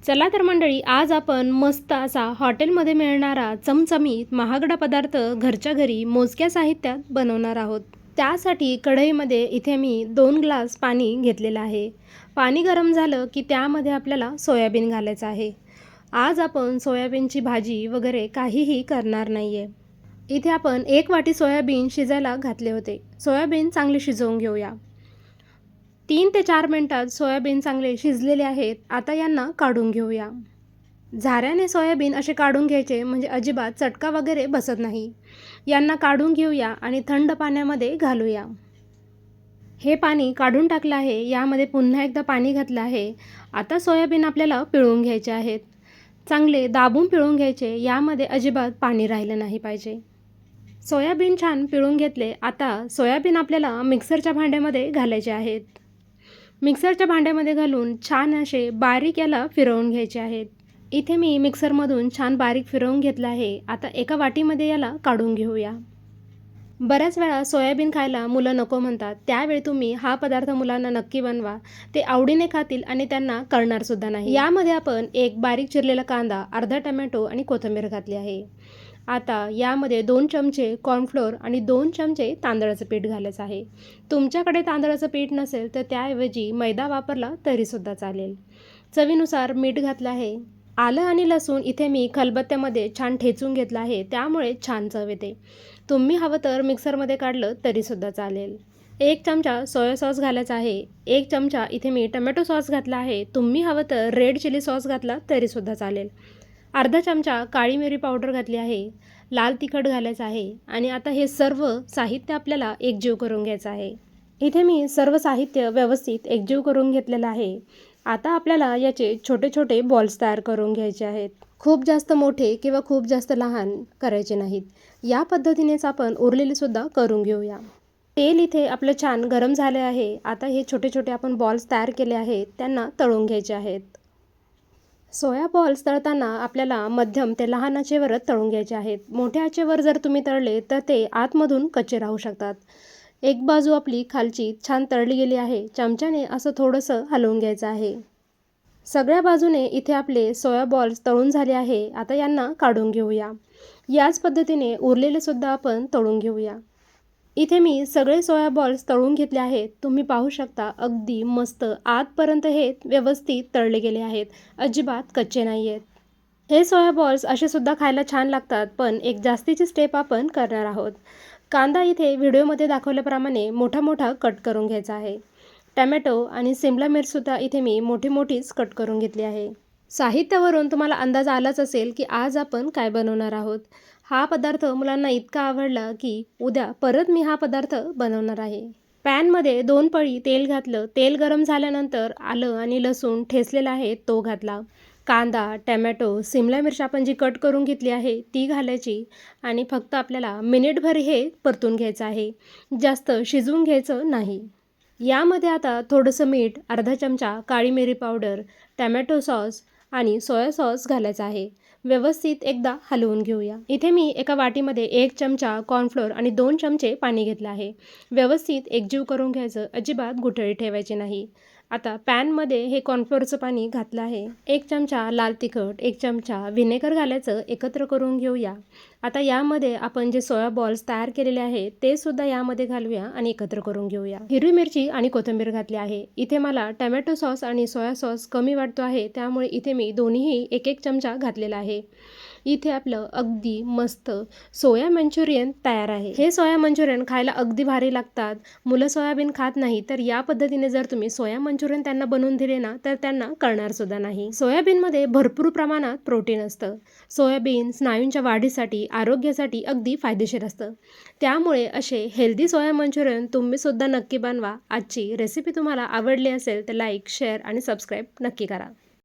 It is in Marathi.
चला तर मंडळी, आज आपण मस्त असा हॉटेलमध्ये मिळणारा चमचमीत महागडा पदार्थ घरच्या घरी मोजक्या साहित्यात बनवणार आहोत. त्यासाठी कढईमध्ये इथे मी 2 ग्लास पाणी घेतलेलं आहे. पाणी गरम झालं की त्यामध्ये आपल्याला सोयाबीन घालायचं आहे. आज आपण सोयाबीनची भाजी वगैरे काहीही करणार नाही आहे. इथे आपण 1 वाटी सोयाबीन शिजायला घातले होते. सोयाबीन चांगले शिजवून घेऊया. 3 ते 4 मिनिटात सोयाबीन चांगले शिजलेले आहेत. आता यांना काढून घेऊया. झाऱ्याने सोयाबीन असे काढून घ्यायचे म्हणजे अजिबात चटका वगैरे बसत नाही. यांना काढून घेऊया आणि थंड पाण्यामध्ये घालूया. हे पाणी काढून टाकलं आहे. यामध्ये पुन्हा एकदा पाणी घातलं आहे. आता सोयाबीन आपल्याला पिळून घ्यायचे आहेत. चांगले दाबून पिळून घ्यायचे. यामध्ये अजिबात पाणी राहिलं नाही पाहिजे. सोयाबीन छान पिळून घेतले. आता सोयाबीन आपल्याला मिक्सरच्या भांड्यामध्ये घालायचे आहेत. मिक्सरच्या भांड्यामध्ये घालून छान असे बारीक याला फिरवून घ्यायचे आहेत. इथे मी मिक्सरमधून छान बारीक फिरवून घेतलं आहे. आता एका वाटीमध्ये याला काढून घेऊया. बऱ्याच वेळा सोयाबीन खायला मुलं नको म्हणतात. त्यावेळी तुम्ही हा पदार्थ मुलांना नक्की बनवा. ते आवडीने खातील आणि त्यांना कळणारसुद्धा नाही. यामध्ये आपण एक बारीक चिरलेला कांदा, अर्धा टोमॅटो आणि कोथिंबीर घातली आहे. आता यामध्ये 2 चमचे कॉर्नफ्लोअर आणि 2 चमचे तांदळाचं पीठ घालायचं आहे. तुमच्याकडे तांदळाचं पीठ नसेल तर त्याऐवजी मैदा वापरला तरीसुद्धा चालेल. चवीनुसार मीठ घातलं आहे. आलं आणि लसूण इथे मी खलबत्त्यामध्ये छान ठेचून घेतलं आहे. त्यामुळे छान चव येते. तुम्ही हवं तर मिक्सरमध्ये काढलं तरीसुद्धा चालेल. 1 चमचा सोया सॉस घालायचा आहे. 1 चमचा इथे मी टोमॅटो सॉस घातला आहे. तुम्ही हवं तर रेड चिली सॉस घातला तरीसुद्धा चालेल. अर्धा चमचा काळी मिरी पावडर घातली आहे. लाल तिखट घालायचं आहे आणि आता हे सर्व साहित्य आपल्याला एकजीव करून घ्यायचं आहे. इथे मी सर्व साहित्य व्यवस्थित एकजीव करून घेतलेलं आहे. आता आपल्याला याचे छोटे छोटे बॉल्स तयार करून घ्यायचे आहेत. खूप जास्त मोठे किंवा खूप जास्त लहान करायचे नाहीत. या पद्धतीनेच आपण उरलेलेसुद्धा करून घेऊया. तेल इथे आपलं छान गरम झाले आहे. आता हे छोटे छोटे आपण बॉल्स तयार केले आहेत. त्यांना तळून घ्यायचे आहेत. सोया बॉल्स तळताना आपल्याला मध्यम ते लहान आचेवरच तळून घ्यायचे आहेत. मोठ्या आचेवर जर तुम्ही तळले तर ते आतमधून कच्चे राहू शकतात. एक बाजू आपली खालची छान तळली गेली आहे. चमच्याने असं थोडंसं हलवून घ्यायचं आहे. सगळ्या बाजूने इथे आपले सोया बॉल्स तळून झाले आहे. आता यांना काढून घेऊया. याच पद्धतीने उरलेलेसुद्धा आपण तळून घेऊया. इथे मी सगळे सोया बॉल्स तळून घेतले आहेत. तुम्ही पाहू शकता अगदी मस्त आतपर्यंत हे व्यवस्थित तळले गेले आहेत. अजिबात कच्चे नाही आहेत. हे सोया बॉल्स असेसुद्धा खायला छान लागतात. पण एक जास्तीची स्टेप आपण करणार आहोत. कांदा इथे व्हिडिओमध्ये दाखवल्याप्रमाणे मोठा मोठा कट करून घ्यायचा आहे. टमॅटो आणि सिमला मिरचसुद्धा इथे मी मोठी मोठीच कट करून घेतली आहे. साहित्यावरून तुम्हाला अंदाज आलाच असेल की आज आपण काय बनवणार आहोत. हा पदार्थ मुलांना इतका आवडला की उद्या परत मी हा पदार्थ बनवणार आहे. पॅनमध्ये 2 पळी तेल घातलं. तेल गरम झाल्यानंतर आलं आणि लसूण ठेचलेला आहे तो घातला. कांदा, टमॅटो, सिमला मिरची आपण जी कट करून घेतली आहे ती घालायची आणि फक्त आपल्याला मिनिटभर हे परतून घ्यायचं आहे. जास्त शिजवून घ्यायचं नाही. यामध्ये आता थोडंसं मीठ, अर्धा चमचा काळी मिरी पावडर, टमॅटो सॉस आणि सोया सॉस घालायचा आहे. व्यवस्थित एकदा हलवून घेऊया. इथे मी एका वाटीमध्ये 1 चमचा कॉर्नफ्लोअर आणि 2 चमचे पाणी घेतलं आहे. व्यवस्थित एकजीव करून घ्यायचं. अजिबात गुठळी ठेवायची नाही. आता पॅनमध्ये हे कॉर्नफ्लोअरचं पाणी घातलं आहे. 1 चमचा लाल तिखट, 1 चमचा व्हिनेगर घालायचं. एकत्र करून घेऊया. आता यामध्ये आपण जे सोया बॉल्स तयार केलेले आहेत ते सुद्धा यामध्ये घालूया आणि एकत्र करून घेऊया. हिरवी मिरची आणि कोथिंबीर घातली आहे. इथे मला टमॅटो सॉस आणि सोया सॉस कमी वाटतो आहे. त्यामुळे इथे मी दोन्हीही 1-1 चमचा घातलेला आहे. इथे आपलं अगदी मस्त सोया मंचुरियन तयार आहे. हे सोया मंचुरियन खायला अगदी भारी लागतात. मुलं सोयाबीन खात नाही तर या पद्धतीने जर तुम्ही सोया मंचुरियन त्यांना बनवून दिले ना तर त्यांना कळणारसुद्धा नाही. सोयाबीनमध्ये भरपूर प्रमाणात प्रोटीन असतं. सोयाबीन स्नायूंच्या वाढीसाठी, आरोग्यासाठी अगदी फायदेशीर असतं. त्यामुळे असे हेल्दी सोया मंचुरियन तुम्हीसुद्धा नक्की बनवा. आजची रेसिपी तुम्हाला आवडली असेल तर लाईक, शेअर आणि सबस्क्राईब नक्की करा.